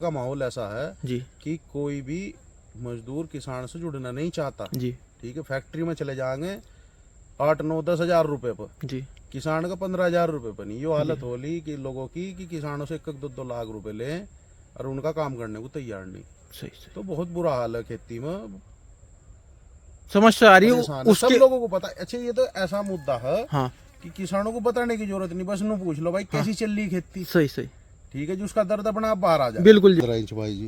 का माहौल ऐसा है जी कि कोई भी मजदूर किसान से जुड़ना नहीं चाहता। जी ठीक है, फैक्ट्री में चले जाएंगे 8 9 10 हज़ार रुपए पर, जी किसान का 15 हज़ार रुपए पर नहीं। ये हालत जी। होली कि लोगों की कि किसानों से 1 1 2 2 लाख रुपए लें और उनका काम करने को तैयार नहीं। सही सही तो बहुत बुरा हाल है, खेती में समस्या आ रही है परेशान है, सब उसके। लोगों को पता है। अच्छा, ये तो ऐसा मुद्दा है हाँ कि किसानों को बताने की जरूरत नहीं, बस नू पूछ लो भाई हाँ कैसी चल रही खेती। सही सही। ठीक है जी, उसका दर्द अपना आप बाहर आ जाए। बिल्कुल जी। 15 इंच भाई जी,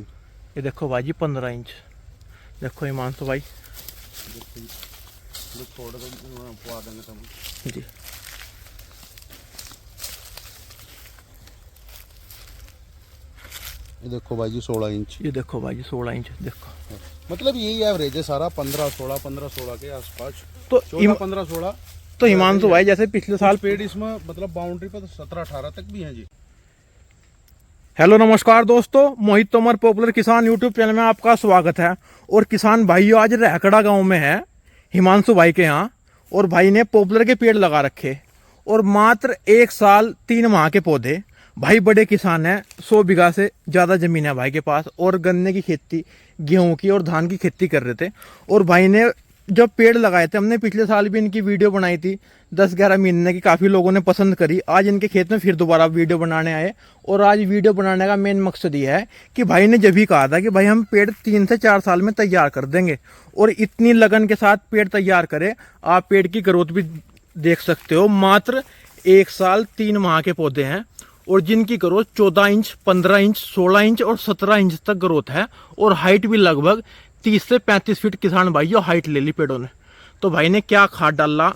ये देखो भाई जी 15 इंच। देखो हिमांशु भाई छोड़ दो पवा देंगे तुम। जी। ये देखो भाई जी 16 इंच। ये देखो भाई जी 16 इंच देखो। मतलब यही एवरेज है सारा, 15 16 के आसपास। तो 14 15 16। तो हिमांशु भाई जैसे पिछले साल पेड़ इसमें मतलब बाउंड्री पर 17 18 तक भी हैं जी। हेलो नमस्कार दोस्तों, मोहित तोमर पॉपुलर किसान यूट्यूब चैनल में आपका स्वागत है। और किसान भाइयों, आज रहकड़ा गांव में है हिमांशु भाई के यहाँ, और भाई ने पॉपुलर के पेड़ लगा रखे और मात्र 1 साल 3 माह के पौधे। भाई बड़े किसान हैं, 100 बीघा से ज़्यादा ज़मीन है भाई के पास, और गन्ने की खेती, गेहूं की और धान की खेती कर रहे थे। और भाई ने जब पेड़ लगाए थे, हमने पिछले साल भी इनकी वीडियो बनाई थी 10 11 महीने की, काफ़ी लोगों ने पसंद करी। आज इनके खेत में फिर दोबारा वीडियो बनाने आए, और आज वीडियो बनाने का मेन मकसद ये है कि भाई ने जब भी कहा था कि भाई हम पेड़ 3 से 4 साल में तैयार कर देंगे, और इतनी लगन के साथ पेड़ तैयार करे। आप पेड़ की ग्रोथ भी देख सकते हो, मात्र 1 साल 3 माह के पौधे हैं, और जिनकी ग्रोथ 14 इंच 15 इंच 16 इंच और 17 इंच तक ग्रोथ है, और हाइट भी लगभग 30 से 35 फीट किसान भाइयों हाइट ले ली पेड़ों ने। तो भाई ने क्या खाद डाला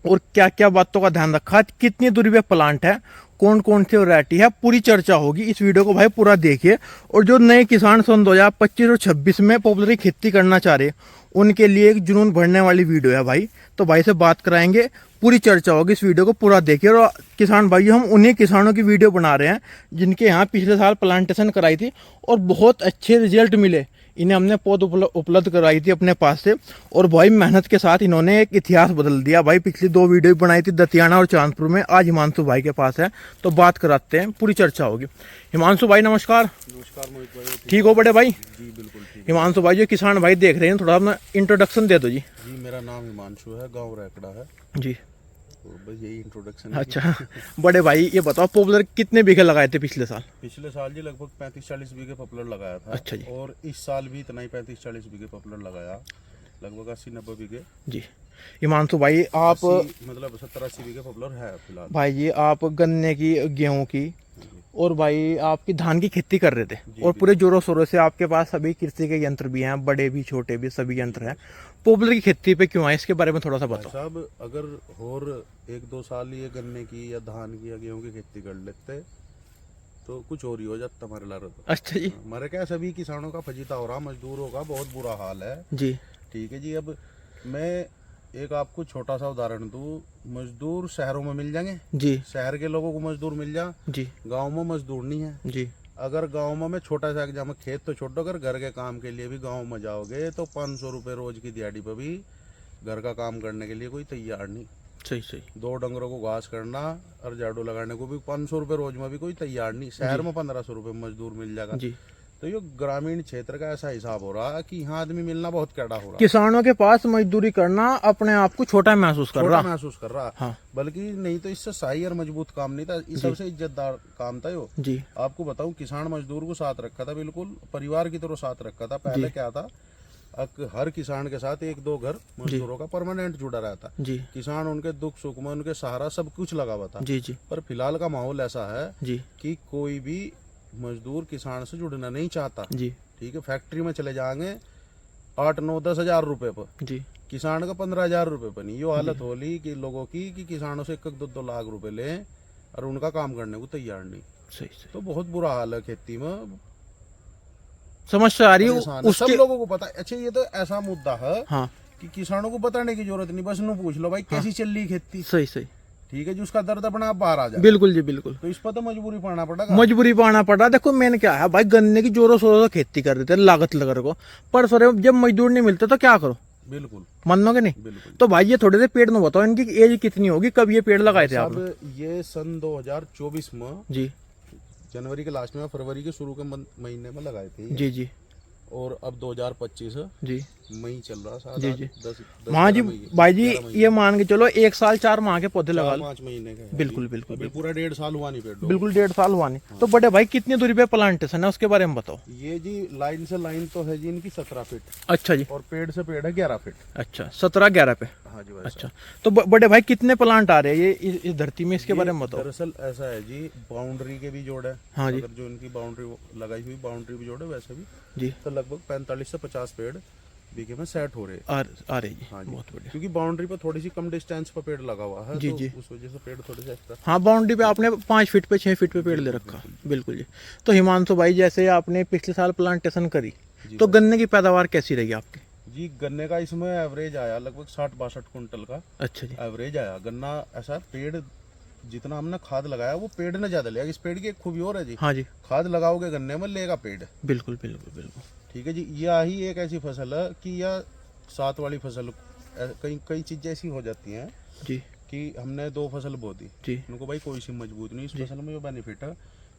और क्या क्या बातों का ध्यान रखा, कितनी दूरी पे प्लांट है, कौन कौन सी वैरायटी है, पूरी चर्चा होगी। इस वीडियो को भाई पूरा देखिए। और जो नए किसान सन 2025 और 26 में पॉपुलर की खेती करना चाह रहे, उनके लिए एक जुनून भरने वाली वीडियो है भाई। तो भाई से बात कराएंगे, पूरी चर्चा होगी, इस वीडियो को पूरा देखिए। और किसान भाइयों, हम उन्हीं किसानों की वीडियो बना रहे हैं जिनके यहाँ पिछले साल प्लांटेशन कराई थी और बहुत अच्छे रिजल्ट मिले। इन्हें हमने पौध उपलब्ध कराई थी अपने पास से, और भाई मेहनत के साथ इन्होंने एक इतिहास बदल दिया। भाई पिछली 2 वीडियो बनाई थी दतियाना और चांदपुर में, आज हिमांशु भाई के पास है। तो बात कराते हैं, पूरी चर्चा होगी। हिमांशु भाई नमस्कार। नमस्कार मोहित भाई, ठीक हो बड़े भाई? जी बिल्कुल ठीक। हिमांशु भाई, जो किसान भाई देख रहे हैं, थोड़ा अपना इंट्रोडक्शन दे दो जी। जी मेरा नाम हिमांशु है, गांव रैकड़ा है। जी तो बस यही इंट्रोडक्शन है। अच्छा बड़े भाई, ये बताओ पॉपुलर कितने बीघे लगाए थे पिछले साल? पिछले साल जी लगभग 35 40 बीघे पॉपुलर लगाया था। अच्छा जी। और इस साल भी इतना ही 35 40 बीघे पॉपुलर लगाया, लगभग 80 90 बीघे। जी हिमांशु भाई, आप मतलब 70 80 बीघे पॉपुलर है फिलहाल। भाई जी आप गन्ने की, गेहूं की, और भाई आपकी धान की खेती कर रहे थे, और पूरे जोरों शोरों से आपके पास सभी कृषि के यंत्र भी हैं, बड़े भी छोटे भी सभी यंत्र हैं। पॉपुलर की खेती पे क्यों आए, इसके बारे में थोड़ा सा बताओ साहब। अगर और 1 2 साल ये गन्ने की या धान की या गेहूं की खेती कर लेते तो कुछ और ही हो जाता हमारे लारे। तो अच्छा जी। हमारे क्या सभी किसानों का फजीता हो रहा, मजदूरों का बहुत बुरा हाल है जी ठीक है जी। अब मैं एक आपको छोटा सा उदाहरण दूं, मजदूर शहरों में मिल जाएंगे जी शहर के लोगों को मजदूर मिल जा, जी गाँव में मजदूर नहीं है जी अगर गाँव में मैं छोटा सा एग्जाम, खेत तो छोड़ो, अगर घर के काम के लिए भी गाँव में जाओगे तो 500 रुपये रोज की दिहाड़ी पर भी घर का काम करने के लिए कोई तैयार नहीं। सही सही। 2 डंगरों को घास करना और झाड़ू लगाने को भी 500 रुपये रोज में भी कोई तैयार नहीं। शहर में 1500 रुपये मजदूर मिल जाएगा जी। तो ये ग्रामीण क्षेत्र का ऐसा हिसाब हो रहा है कि यहाँ आदमी मिलना बहुत कड़ा हो रहा है। किसानों के पास मजदूरी करना अपने आप को छोटा महसूस कर रहा। महसूस कर रहा। हाँ। बल्कि नहीं तो इससे सही और मजबूत काम नहीं था, इस सबसे इज्जतदार काम था यो। जी। आपको बताऊं, किसान मजदूर को साथ रखा था, बिल्कुल परिवार की तरह साथ रखा था। पहले क्या था, हर किसान के साथ 1 2 घर मजदूरों का परमानेंट जुड़ा रहता। जी किसान उनके दुख सुख में उनके सहारा सब कुछ लगा हुआ था। जी जी पर फिलहाल का माहौल ऐसा है जी कि कोई भी मजदूर किसान से जुड़ना नहीं चाहता। जी ठीक है, फैक्ट्री में चले जाएंगे 8 9 10 हज़ार रुपए पर, जी किसान का 15 हज़ार रुपए पर नहीं। ये हालत होली कि लोगों की कि किसानों से 1 1 2 2 लाख रुपए लें और उनका काम करने को तैयार नहीं। सही सही। तो बहुत बुरा हाल है, खेती में समस्या आ रही है परेशान है, सब उसके। लोगों को पता है। अच्छा, ये तो ऐसा मुद्दा है हाँ कि किसानों को बताने की जरूरत नहीं, बस नू पूछ लो भाई कैसी चल रही खेती। सही सही। ठीक है जी, उसका दर्द अपना आप बाहर आ जाए। बिल्कुल जी बिल्कुल। तो इस पर तो मजबूरी पड़ना पड़ेगा। मजबूरी पाना पड़ा। देखो मैंने क्या है भाई, गन्ने की जोरों शोरों से खेती कर रहे थे लागत लगा को, पर सर जब मजदूर नहीं मिलते तो क्या करो, बिल्कुल मानोगे नहीं? बिल्कुल। तो भाई ये थोड़े से पेड़ में बताओ, इनकी एज कितनी होगी, कब ये पेड़ लगाए थे आपने? अब ये सन 2024 में जी जनवरी के लास्ट में, फरवरी के शुरू के महीने में लगाए थे जी जी और अब 2025 जी मई चल रहा जी जी। 10 हाँ जी भाई जी, ये मान के चलो 1 साल 4 माह के पौधे लगा लो। 5 महीने का है। बिल्कुल बिल्कुल अभी पूरा 1.5 साल हुआ नहीं पेड़ को। बिल्कुल 1.5 साल हुआ नहीं। तो बड़े भाई कितनी दूरी पे प्लांटेशन है उसके बारे में बताओ। ये जी लाइन से लाइन तो है जी इनकी 17 फीट अच्छा जी। और पेड़ से पेड़ है 11 फीट। अच्छा 17-11 पे। हाँ जी भाई। अच्छा तो बड़े भाई कितने प्लांट आ रहे हैं ये इस धरती में, इसके बारे में बताओ। दरअसल ऐसा है जी, बाउंड्री के भी जोड़ है। हाँ जी। अगर जो इनकी बाउंड्री लगाई हुई बाउंड्री भी जोड़ है वैसे भी जी तो लगभग 45 से 50 पेड़ बीघे में सेट हो रहे हैं। आ रहे जी। हाँ जी। बहुत बढ़िया। क्योंकि बाउंड्री पर थोड़ी सी कम डिस्टेंस पर पेड़ लगा हुआ है जी तो जी। उस वजह से पेड़ थोड़े से एक्स्ट्रा। हाँ बाउंड्री पे आपने 5 फीट पे 6 फीट पे पेड़ ले रखा। बिल्कुल जी। तो हिमांशु भाई जैसे आपने पिछले साल प्लांटेशन करी तो गन्ने की पैदावार कैसी रही आपकी। जी गन्ने का इसमें एवरेज आया लगभग 60-62 कुंटल का अच्छा जी। एवरेज आया। गन्ना ऐसा पेड़ जितना हमने खाद लगाया वो पेड़ ने ज्यादा लिया। इस पेड़ की एक खूबी और है जी, हाँ जी खाद लगाओगे गन्ने में लेगा पेड़। बिल्कुल बिल्कुल बिल्कुल। ठीक है जी। यही एक ऐसी फसल है कि यह साथ वाली फसल, कई कई चीजें ऐसी हो जाती हैं जी कि हमने 2 फसल बो दी, जी उनको भाई कोई सी मजबूत नहीं। इस फसल में जो बेनिफिट है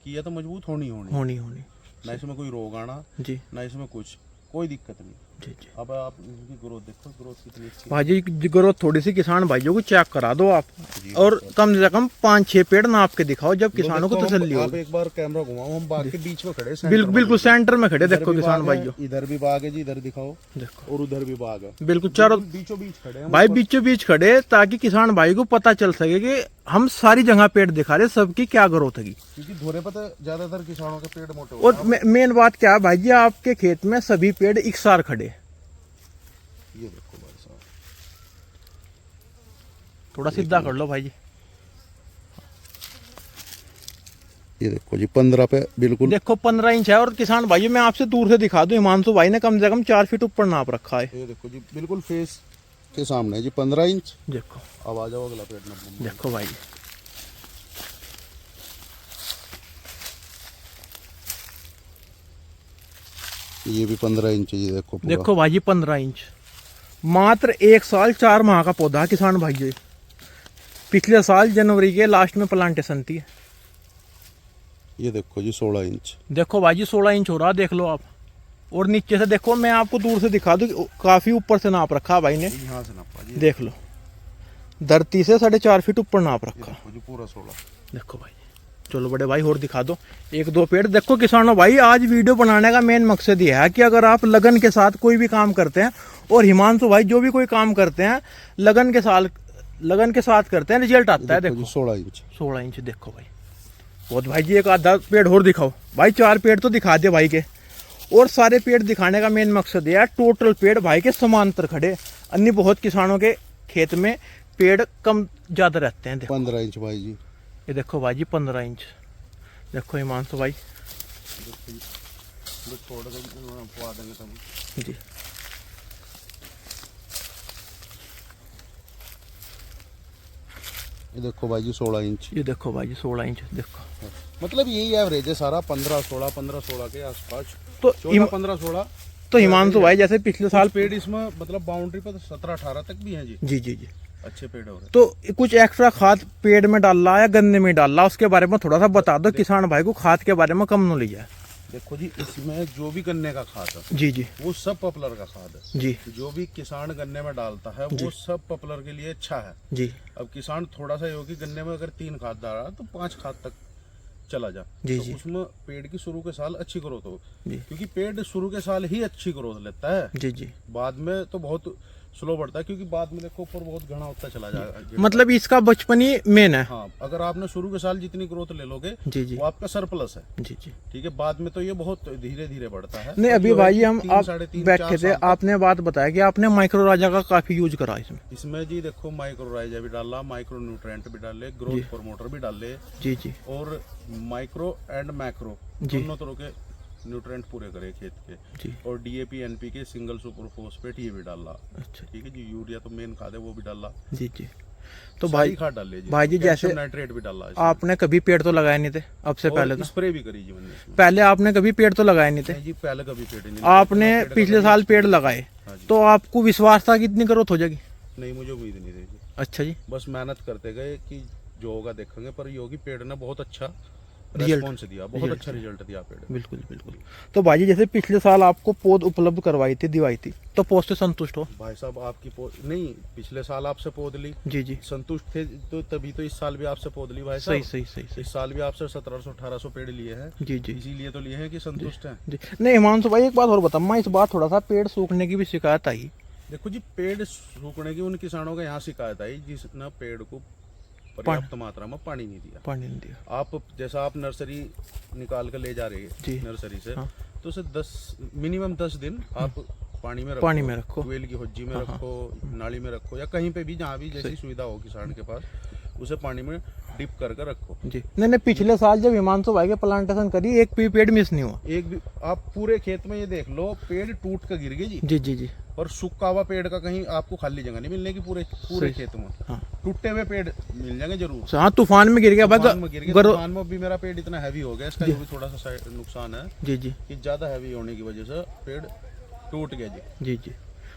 कि यह तो मजबूत होनी होनी ना इसमें कोई रोग आना जी ना इसमें कुछ कोई दिक्कत नहीं। जी जी। अब आप इनकी ग्रोथ देखो, ग्रोथ कितनी अच्छी है। भाजी ग्रोथ थोड़ी सी किसान भाइयों को चेक करा दो आप, जी, और कम से कम 5-6 पेड़ नाप के दिखाओ जब दो किसानों को देखो, तसल्ली आप होगी। एक बार कैमरा घुमाओ, हम बाग के बीच में खड़े, बिल्कुल बिल्कुल सेंटर में खड़े, इधर देखो भी किसान बाग है, भाइयों, इधर भी बाग है जी, इधर दिखाओ देखो और उधर भी बाग है। बिल्कुल चारों बीचों बीच खड़े हैं भाई, बीचों बीच खड़े, ताकि किसान भाई को पता चल सके कि हम सारी जगह पेड़ दिखा रहे, सबकी क्या ग्रोथ है। क्योंकि धोरे पर तो ज्यादातर किसानों के पेड़ मोटे होते और मेन बात क्या है भाई जी, आपके खेत में सभी पेड़ इकसार खड़े। ये देखो भाई साहब, थोड़ा सीधा कर लो भाई जी। ये देखो जी 15 पे बिल्कुल। देखो 15 इंच है। और किसान भाई मैं आपसे दूर से दिखा दूं, हिमांशु भाई ने कम से कम 4 फीट ऊपर नाप रखा है। ये देखो जी बिल्कुल फेस के सामने है जी 15 इंच। देखो अब आ जाओ अगला पेड़ नंबर। देखो भाई, ये भी 15 इंच जी, देखो पूरा। देखो भाई जी 15 इंच, मात्र 1 साल 4 माह का पौधा किसान भाई। पिछले साल जनवरी के लास्ट में प्लांटेशन थी। ये देखो जी 16 इंच। देखो भाई जी 16 इंच हो रहा, देख लो आप। और नीचे से देखो, मैं आपको दूर से दिखा दूं, काफी ऊपर से नाप रखा भाई ने। यहाँ से नापा जी, देख लो, धरती से 4.5 फीट ऊपर नाप रखा। देखो जी पूरा 16। देखो भाई, चलो बड़े भाई और दिखा दो 1-2 पेड़। देखो किसानों भाई, आज वीडियो बनाने का मेन मकसद ये है कि अगर आप लगन के साथ कोई भी काम करते हैं, और हिमांशु भाई जो भी कोई काम करते हैं लगन के साथ करते हैं, रिजल्ट आता है। देखो 16 इंच। 16 इंच देखो भाई। बहुत भाई जी, एक आधा पेड़ और दिखाओ भाई। 4 पेड़ तो दिखा दे भाई के, और सारे पेड़ दिखाने का मेन मकसद ये है टोटल पेड़ भाई के समांतर खड़े। अन्य बहुत किसानों के खेत में पेड़ कम ज्यादा रहते हैं। देखो 15 इंच भाई जी। ये देखो भाई जी 15 इंच। देखो हिमांशु भाई जी, ये देखो भाई जी 16 इंच। ये देखो भाई जी 16 इंच। देखो मतलब यही एवरेज है सारा, 15-16 के आसपास। तो 14-15-16। तो हिमांशु भाई जैसे पिछले साल पेड़ इसमें मतलब बाउंड्री पर 17-18 तक भी हैं जी। जी जी जी। अच्छे पेड़ हो रहे हैं। तो कुछ एक्स्ट्रा खाद पेड़ में डाला या गन्ने में डाला, उसके बारे में थोड़ा सा बता दो, किसान भाई को खाद के बारे में कम नॉलेज है। देखो जी, इसमें जो भी गन्ने का खाद है जी जी वो सब पॉपुलर का खाद है जी जो भी किसान गन्ने में डालता है वो सब पॉपुलर के लिए अच्छा है जी अब किसान थोड़ा सा योगी गन्ने में अगर 3 खाद डाल रहा है तो 5 खाद तक चला जा जी तो जी उसमें पेड़ की शुरू के साल अच्छी ग्रोथ हो जी क्योंकि पेड़ शुरू के साल ही अच्छी ग्रोथ लेता है। जी जी। बाद में तो बहुत स्लो बढ़ता है क्योंकि बाद में देखो ऊपर बहुत घना होता चला जाएगा। मतलब इसका बचपन ही मेन है। हाँ, अगर आपने शुरू के साल जितनी ग्रोथ ले लोगे जी जी वो आपका सरप्लस है। जी जी। ठीक है, बाद में तो ये बहुत धीरे धीरे बढ़ता है। नहीं अभी जो है भाई कि हम 3, आप 3.5, बैठे 4 थे, साल तक। आपने बात बताया कि आपने माइक्रो राजा का काफी यूज करा इसमें। इसमें जी देखो माइक्रो राइजा भी डाला, माइक्रो न्यूट्रेंट भी डाले, ग्रोथ प्रमोटर भी डाले जी जी और माइक्रो एंड मैक्रो जी। दोनों तरह के न्यूट्रेंट पूरे करे खेत के जी। और DAP NPK single super phosphate ये भी डाला। अच्छा ठीक है जी, यूरिया तो मेन खाद है वो भी डाला। जी जी। तो सारी भाई खाद डाले भाई जी जैसे नाइट्रेट भी डाला इसमें। आपने कभी पेड़ तो लगाए नहीं थे अब से पहले? तो स्प्रे भी करी जी मैंने इसमें। पहले आपने कभी पेड़ तो लगाए नहीं थे? नहीं जी, पहले कभी पेड़ नहीं आपने पिछले साल पेड़ लगाए हाँ जी। तो आपको विश्वास था कितनी ग्रोथ हो जाएगी? नहीं, मुझे उम्मीद नहीं रही। अच्छा जी। बस मेहनत करते गए कि जो होगा देखेंगे, पर योगी पेड़ ने बहुत अच्छा रेस्पॉन्स दिया, बहुत अच्छा रिजल्ट दिया पेड़ में। बिल्कुल बिल्कुल। तो भाई जी जैसे पिछले साल आपको पौध उपलब्ध करवाई थी, दिवाई थी, तो पौध से संतुष्ट हो? भाई साहब आपकी पौध नहीं, पिछले साल आपसे पौध ली, जी जी, संतुष्ट थे तो तभी तो इस साल भी आपसे पौध ली भाई सही साहब। सही सही सही। इस साल भी आपसे 1700-1800 पेड़ लिए हैं, जी जी इसीलिए तो लिए हैं कि संतुष्ट हैं। जी। नहीं हिमांशु भाई एक बात और बताऊँ, मैं इस बार थोड़ा सा पेड़ सूखने की भी शिकायत आई। देखो जी, पेड़ सूखने की उन किसानों का यहाँ शिकायत आई जिसने पेड़ को पर्याप्त मात्रा में पानी नहीं दिया। पानी नहीं दिया। आप जैसा आप नर्सरी निकाल कर ले जा रहे जी। हैं नर्सरी से, हाँ। तो उसे मिनिमम 10 दिन आप पानी में रखो, पानी में रखो, ट्यूबवेल की होज्जी में हाँ, रखो, नाली में रखो, या कहीं पे भी जहाँ भी जैसी सुविधा हो किसान के पास, उसे पानी में डिप करके रखो। जी। नहीं पिछले साल जब हिमांशु भाई के प्लांटेशन करी, एक भी पेड़ मिस नहीं हुआ। एक भी आप पूरे खेत में ये देख लो, पेड़ टूट कर गिर गए जी। जी जी जी। और सूखा हुआ पेड़ का कहीं आपको खाली जगह नहीं मिलने की पूरे खेत में। हाँ। टूटे हुए पेड़ मिल जाएंगे जरूर। हाँ तूफान में गिर गया। तूफान में भी मेरा पेड़ इतना हैवी हो गया, इसका भी थोड़ा सा नुकसान है जी जी, कि ज्यादा हैवी होने की वजह से पेड़ टूट गया जी। जी जी।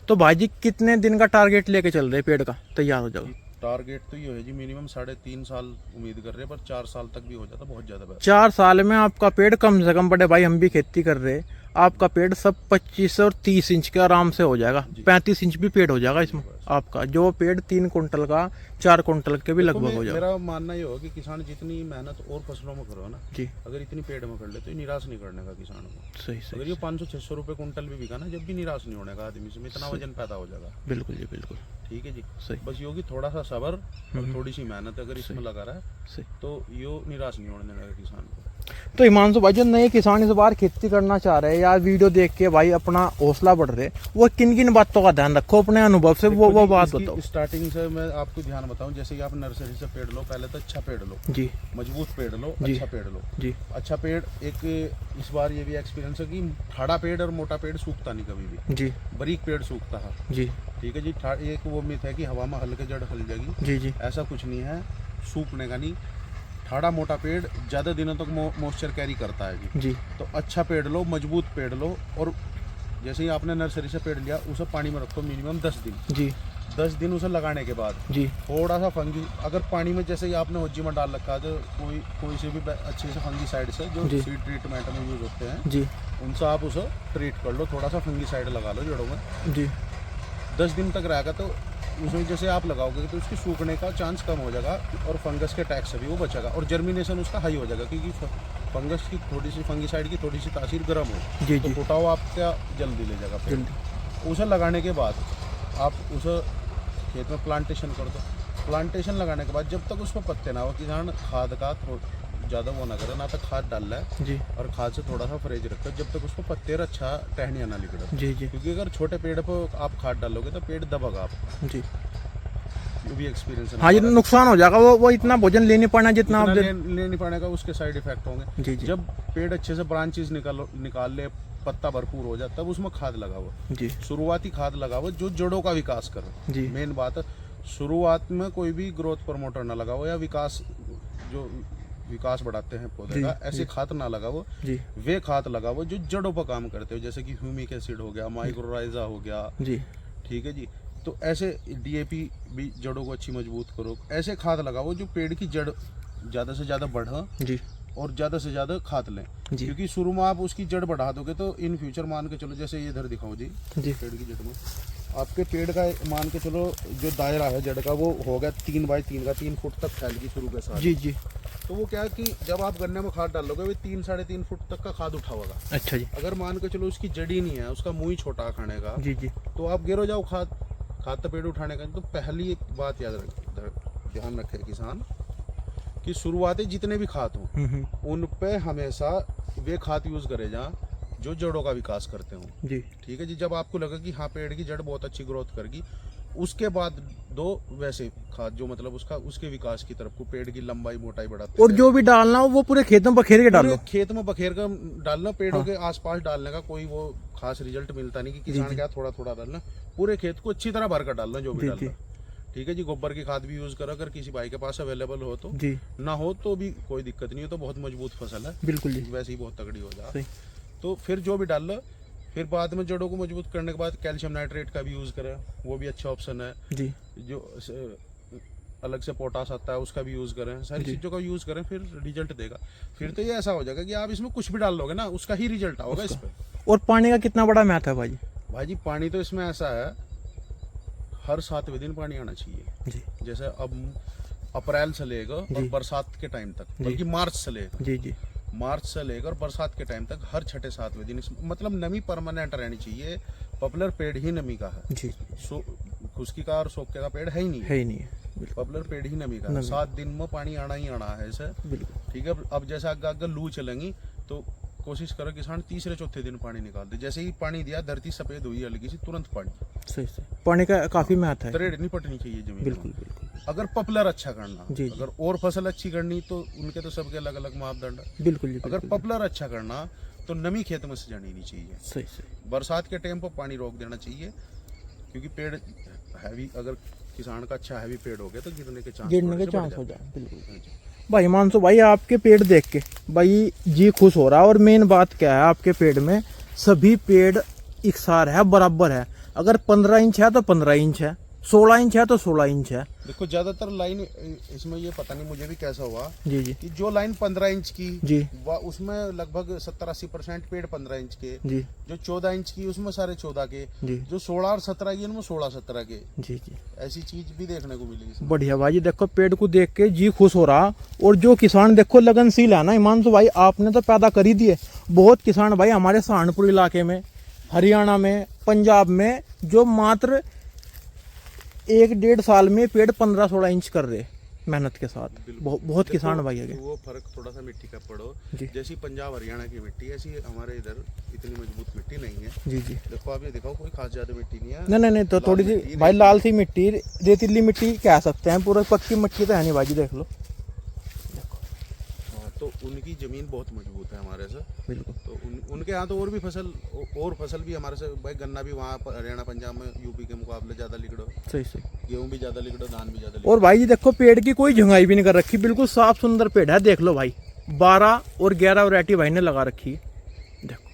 तो भाई जी कितने दिन का टारगेट लेके चल रहे पेड़ का तैयार हो जाओ? टारगेट तो ये है जी, मिनिमम 3.5 साल उम्मीद कर रहे हैं, पर 4 साल तक भी हो जाता बहुत ज्यादा। 4 साल में आपका पेड़ कम से कम, बड़े भाई हम भी खेती कर रहे, आपका पेड़ सब 25 और 30 इंच के आराम से हो जाएगा। 35 इंच भी पेड़ हो जाएगा इसमें आपका, जो पेड़ 3 कुंटल का 4 कुंटल के भी लगभग हो जाएगा। मेरा मानना ये होगा कि किसान जितनी मेहनत और फसलों में करो ना जी, अगर इतनी पेड़ में कर ले तो ये निराश नहीं करने का किसान को। सही सही। अगर ये 500-600 रुपए कुंटल भी बिका ना, जब भी निराश नहीं होने का आदमी से, इतना वजन पैदा हो जाएगा। बिल्कुल जी बिल्कुल ठीक है जी, सही। बस योगी थोड़ा सा सब्र और थोड़ी सी मेहनत अगर इसमें लगा रहा है सही, तो यो निराश नहीं होने देगा किसान को। तो हिमांशु भाई जो नए किसान इस बार खेती करना चाह रहे हैं या वीडियो देख के भाई अपना हौसला बढ़ रहे, वो किन किन बातों का ध्यान रखो अपने अनुभव से, वो बात बताओ। स्टार्टिंग से मैं आपको ध्यान बताऊं, जैसे कि आप नर्सरी से पेड़ लो, पहले तो अच्छा पेड़ लो जी, मजबूत पेड़ लो, जी, अच्छा पेड़ लो जी। अच्छा पेड़। एक इस बार ये भी एक्सपीरियंस है कि ठाड़ा पेड़ और मोटा पेड़ सूखता नहीं कभी भी जी, बारीक पेड़ सूखता है जी, ठीक है जी। एक वो मिथ है कि हवा में हल्के जड़ हल जाएगी, जी, जी, ऐसा कुछ नहीं है, सूखने का नहीं। ठाड़ा मोटा पेड़ ज़्यादा दिनों तक मॉइस्चर कैरी करता है जी। जी। तो अच्छा पेड़ लो, मजबूत पेड़ लो, और जैसे ही आपने नर्सरी से पेड़ लिया उसे पानी में रखो मिनिमम 10 दिन जी, 10 दिन उसे लगाने के बाद जी, थोड़ा सा फंगी, अगर पानी में जैसे ही आपने होज्जी में डाल रखा है तो कोई से भी अच्छे से फंगी साइड से जो सीड ट्रीटमेंट में यूज होते हैं जी, उनसे आप उसे ट्रीट कर लो, थोड़ा सा फंगी साइड लगा लो जड़ों में। जी। 10 दिन तक रहेगा तो उसमें जैसे आप लगाओगे तो उसकी सूखने का चांस कम हो जाएगा और फंगस के अटैक से भी वो बचेगा और जर्मिनेशन उसका हाई हो जाएगा, क्योंकि फंगस की थोड़ी सी फंगीसाइड की थोड़ी सी तासीर गर्म हो जी, तो जी। फुटाव आपका जल्दी ले जाएगा पेड़। जल्दी। उसे लगाने के बाद आप उसे खेत में प्लांटेशन कर दो। प्लांटेशन लगाने के बाद जब तक उसमें पत्ते ना हो, किसान खाद का ज़्यादा वो ना करे, ना तो खाद डाल रहा है जी, और खाद से थोड़ा सा फ्रेज रखो जब तक उसको पत्ते अच्छा टहनिया ना निकले। जी, जी, क्योंकि अगर छोटे पेड़ पर आप खाद डालोगे तो पेड़ दबेगा आपका, जी। वो भी एक्सपीरियंस है। हाँ ये नुकसान हो जाएगा, वो इतना भोजन ले नहीं पाना जितना आप ले नहीं पाएगा, उसके साइड इफेक्ट होंगे। जी, जी, जब पेड़ अच्छे से ब्रांचेस निकाल ले, पत्ता भरपूर हो जाए, तब उसमें खाद लगाओ जी, शुरुआती खाद लगाओ जो जड़ों का विकास करे। जी, मेन बात है, शुरुआत में कोई भी ग्रोथ प्रमोटर ना लगाओ या जो विकास बढ़ाते हैं पौधे का, ऐसे खाद ना लगाओ जी, वे खाद लगाओ जो जड़ों पर काम करते हो, जैसे कि ह्यूमिक एसिड हो गया, माइक्रोराइजा हो गया, जी, ठीक है जी। तो ऐसे डीएपी भी जड़ों को अच्छी मजबूत करो, ऐसे खाद लगाओ जो पेड़ की जड़ ज़्यादा से ज़्यादा बढ़े जी, और ज़्यादा से ज़्यादा खाद लें। जी। क्योंकि शुरू में आप उसकी जड़ बढ़ा दोगे तो इन फ्यूचर मान के चलो, जैसे ये इधर दिखाओ जी, जी, पेड़ की जड़ में आपके पेड़ का मान के चलो जो दायरा है जड़ का वो होगा 3 बाई 3 का, 3 फुट तक फैल गई शुरू के साथ। जी, जी। तो वो क्या है कि जब आप गन्ने में खाद डालोगे वो 3-3.5 फुट तक का खाद उठाओगा। अच्छा जी, अगर मान के चलो उसकी जड़ ही नहीं है, उसका मुंह ही छोटा खाने का, जी, जी, तो आप गिरो जाओ खाद तो पेड़ उठाने का। तो पहली बात ध्यान रखे किसान कि शुरुआती जितने भी खाद हों उन पे हमेशा वे खाद यूज करे जहाँ जो जड़ों का विकास करते हों। जी, ठीक है जी। जब आपको लगे कि हाँ पेड़ की जड़ बहुत अच्छी ग्रोथ करेगी, उसके बाद दो वैसे खाद जो मतलब उसके विकास की तरफ को, पेड़ की लंबाई मोटाई बढ़ाते और जो भी डालना हो वो पूरे खेत में बखेर के डालो। खेत में बखेर कर डालना, पेड़ों के आसपास डालने का कोई वो खास रिजल्ट मिलता नहीं कि किसान क्या थोड़ा थोड़ा डालना, पूरे खेत को अच्छी तरह भर कर डालना जो भी डालना। ठीक है जी। गोबर की खाद भी यूज करो अगर किसी भाई के पास अवेलेबल हो तो, जी, ना हो तो भी कोई दिक्कत नहीं हो, तो बहुत मजबूत फसल है बिल्कुल जी, वैसे ही बहुत तगड़ी हो जाए। सही। तो फिर जो भी डाल लो, फिर बाद में जड़ों को मजबूत करने के बाद कैल्शियम नाइट्रेट का भी यूज करें, वो भी अच्छा ऑप्शन है। जी, जो अलग से पोटास आता है उसका भी यूज़ करें, सारी चीज़ों का यूज़ करें, फिर रिजल्ट देगा। फिर तो ये ऐसा हो जाएगा कि आप इसमें कुछ भी डाल लोगे ना उसका ही रिजल्ट होगा इस पर। और पानी का कितना बड़ा महत्व है भाई? भाई जी पानी तो इसमें ऐसा है, हर 7वें दिन पानी आना चाहिए जी जैसे अब अप्रैल से लेकर और बरसात के टाइम तक, बल्कि मार्च से लेकर, जी जी मार्च से लेकर बरसात के टाइम तक हर 6-7वें दिन मतलब नमी परमानेंट रहनी चाहिए। पॉपुलर पेड़ ही नमी का है, जी खुश्की का और सोखे का पेड़ है ही नहीं है ही नहीं है। पॉपुलर पेड़ ही नमी का है। 7 दिन में पानी आना ही आना है इसे, बिल्कुल ठीक है। अब जैसे अगर लू चलेंगी तो कोशिश करो किसान 3-4 दिन पानी निकाल दे। जैसे ही पानी दिया धरती सफेद हुई हल्की सी, तुरंत पानी। सही सही, पानी का काफी महत्व है। तरेड़ नहीं पटनी चाहिए जमीन। बिल्कुल बिल्कुल। अगर पॉपुलर अच्छा करना, जी। अगर और फसल अच्छी करनी तो उनके तो सबके अलग अलग मापदंड है। बिल्कुल जी, अगर बिल्कुल। पॉपुलर अच्छा करना तो नमी खेत में से जानी नहीं चाहिए। सही सही। बरसात के टाइम पर पानी रोक देना चाहिए, क्योंकि पेड़ हैवी, अगर किसान का अच्छा हैवी पेड़ हो गया तो गिरने के चांस हो जाए। बिल्कुल भाई हिमांशु भाई, आपके पेड़ देख के भाई जी खुश हो रहा है। और मेन बात क्या है, आपके पेड़ में सभी पेड़ इकसार है, बराबर है। अगर 15 इंच है तो 15 इंच है, 16 इंच है तो 16 इंच है। देखो ज्यादातर लाइन इसमें ये पता नहीं मुझे भी कैसा हुआ जी जी कि जो लाइन 15 इंच की जी उसमें लगभग 70-80% पेड़ 15 इंच के, जी जो 14 इंच की उसमें सारे 14 के, जी जो 16 और 17 की उनमें 16-17 के। जी जी ऐसी चीज भी देखने को मिली इसमें। बढ़िया भाई जी, देखो पेड़ को देख के जी खुश हो रहा। और जो किसान देखो लगनशील है ना हिमांशु भाई, आपने तो पैदा कर ही दिए। बहुत किसान भाई हमारे सहारनपुर इलाके में, हरियाणा में, पंजाब में, जो मात्र 1-1.5 साल में पेड़ 15-16 इंच कर रहे मेहनत के साथ। बहुत किसान भाई है। वो फर्क थोड़ा सा मिट्टी का पड़ो, जी। जैसी पंजाब हरियाणा की मिट्टी ऐसी हमारे इधर इतनी मजबूत मिट्टी नहीं है। जी जी। देखो आप ये दिखाओ, कोई खास ज्यादा मिट्टी नहीं है। नहीं तो थोड़ी सी भाई लाल सी मिट्टी, रेतीली मिट्टी कह सकते हैं, पूरा पक्की मिट्टी तो है नहीं भाई जी, देख लो। तो उनकी जमीन बहुत मजबूत है हमारे से। बिल्कुल। तो उनके यहाँ तो और भी फसल भी हमारे से भाई, गन्ना भी वहाँ पर हरियाणा पंजाब में यूपी के मुकाबले ज्यादा लिगड़ो। सही सही। गेहूं भी ज्यादा लिगड़ो, धान भी ज्यादा लिगड़ो। और भाई जी देखो पेड़ की कोई झंगाई भी नहीं कर रखी, बिल्कुल साफ सुंदर पेड़ है। देख लो भाई, 12 और 11 वैरायटी भाई ने लगा रखी है, देखो।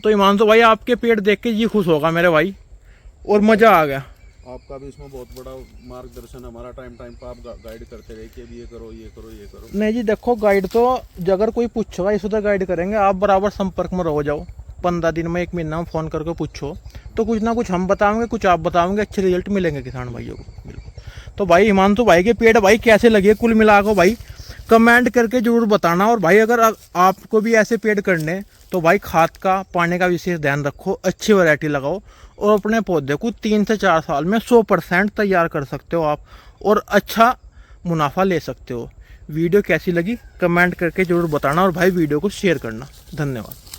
तो हिमांशु भाई आपके पेड़ देख के ये खुश होगा मेरे भाई, और मजा आ गया। आपका भी इसमें बहुत बड़ा मार्गदर्शन, हमारा टाइम पर आप गाइड करते रहे कि ये करो ये करो ये करो। नहीं जी देखो, गाइड तो अगर कोई पूछेगा इस उधर गाइड करेंगे, आप बराबर संपर्क में रहो जाओ। 15 दिन में 1 महीना में फ़ोन करके पूछो तो कुछ ना कुछ हम बताएंगे, कुछ आप बताओगे, अच्छे रिजल्ट मिलेंगे किसान भाइयों को। बिल्कुल। तो भाई हिमांशु भाई के पेड़ भाई कैसे लगे कुल मिला को भाई कमेंट करके जरूर बताना। और भाई अगर आपको भी ऐसे पेड़ करने तो भाई खाद का, पानी का विशेष ध्यान रखो, अच्छी वैरायटी लगाओ और अपने पौधे को 3 से 4 साल में 100% तैयार कर सकते हो आप, और अच्छा मुनाफा ले सकते हो। वीडियो कैसी लगी कमेंट करके जरूर बताना, और भाई वीडियो को शेयर करना। धन्यवाद।